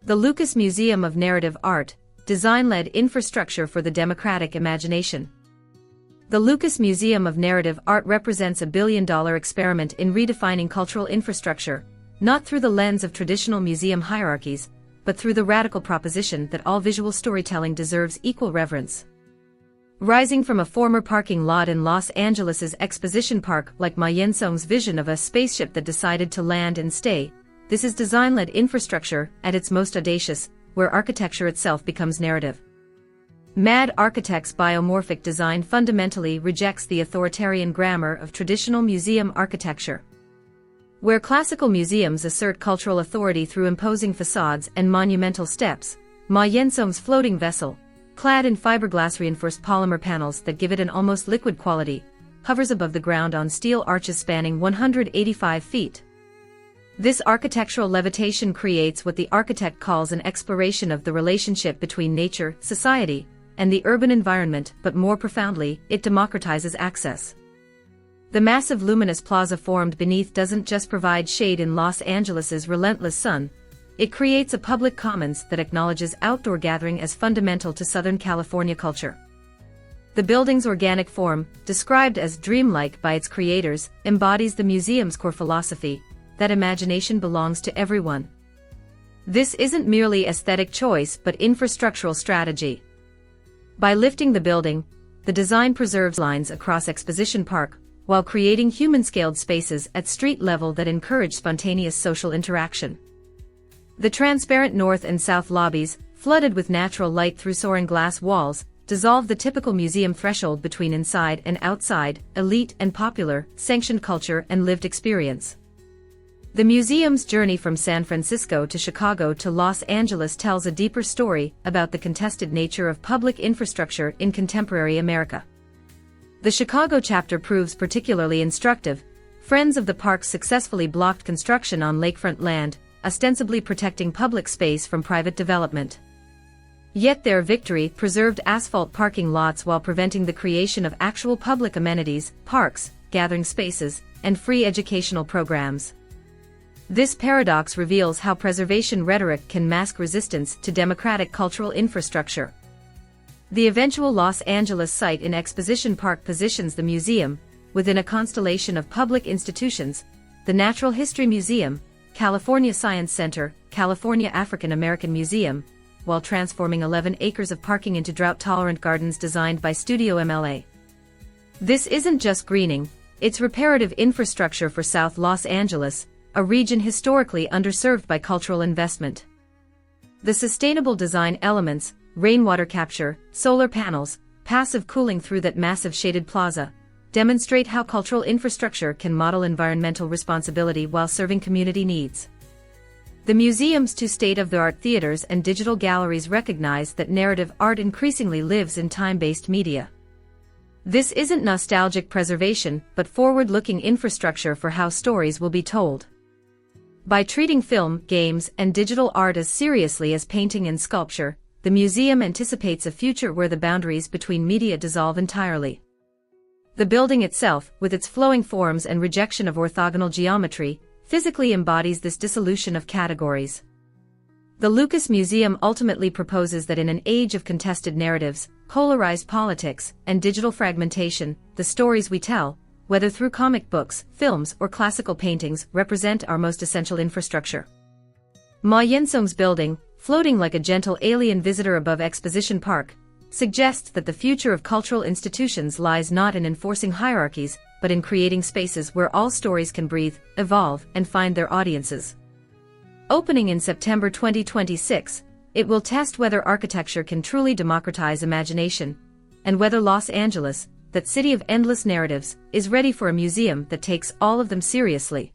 The Lucas Museum of Narrative Art, design-led infrastructure for the democratic imagination. The Lucas Museum of Narrative Art represents a billion-dollar experiment in redefining cultural infrastructure, not through the lens of traditional museum hierarchies, but through the radical proposition that all visual storytelling deserves equal reverence. Rising from a former parking lot in Los Angeles' Exposition Park like Ma Yensong's vision of a spaceship that decided to land and stay, this is design-led infrastructure at its most audacious, where architecture itself becomes narrative. Mad Architect's biomorphic design fundamentally rejects the authoritarian grammar of traditional museum architecture. Where classical museums assert cultural authority through imposing facades and monumental steps, Ma Yensong's floating vessel, clad in fiberglass-reinforced polymer panels that give it an almost liquid quality, hovers above the ground on steel arches spanning 185 feet. This architectural levitation creates what the architect calls an exploration of the relationship between nature, society, and the urban environment, but more profoundly, it democratizes access. The massive luminous plaza formed beneath doesn't just provide shade in Los Angeles' relentless sun, it creates a public commons that acknowledges outdoor gathering as fundamental to Southern California culture. The building's organic form, described as dreamlike by its creators, embodies the museum's core philosophy, that imagination belongs to everyone. This isn't merely aesthetic choice but infrastructural strategy. By lifting the building, the design preserves lines across Exposition Park, while creating human-scaled spaces at street level that encourage spontaneous social interaction. The transparent north and south lobbies, flooded with natural light through soaring glass walls, dissolve the typical museum threshold between inside and outside, elite and popular, sanctioned culture and lived experience. The museum's journey from San Francisco to Chicago to Los Angeles tells a deeper story about the contested nature of public infrastructure in contemporary America. The Chicago chapter proves particularly instructive. Friends of the park successfully blocked construction on lakefront land, ostensibly protecting public space from private development. Yet their victory preserved asphalt parking lots while preventing the creation of actual public amenities, parks, gathering spaces, and free educational programs. This paradox reveals how preservation rhetoric can mask resistance to democratic cultural infrastructure. The eventual Los Angeles site in Exposition Park positions the museum within a constellation of public institutions: the Natural History Museum, California Science Center, California African American Museum, while transforming 11 acres of parking into drought-tolerant gardens designed by Studio MLA. This isn't just greening, it's reparative infrastructure for South Los Angeles, a region historically underserved by cultural investment. The sustainable design elements, rainwater capture, solar panels, passive cooling through that massive shaded plaza, demonstrate how cultural infrastructure can model environmental responsibility while serving community needs. The museum's two state-of-the-art theaters and digital galleries recognize that narrative art increasingly lives in time-based media. This isn't nostalgic preservation, but forward-looking infrastructure for how stories will be told. By treating film, games, and digital art as seriously as painting and sculpture, the museum anticipates a future where the boundaries between media dissolve entirely. The building itself, with its flowing forms and rejection of orthogonal geometry, physically embodies this dissolution of categories. The Lucas Museum ultimately proposes that in an age of contested narratives, polarized politics, and digital fragmentation, the stories we tell, whether through comic books, films, or classical paintings, represent our most essential infrastructure. Ma Yensong's building, floating like a gentle alien visitor above Exposition Park, suggests that the future of cultural institutions lies not in enforcing hierarchies, but in creating spaces where all stories can breathe, evolve, and find their audiences. Opening in September 2026, it will test whether architecture can truly democratize imagination, and whether Los Angeles, that city of endless narratives, is ready for a museum that takes all of them seriously.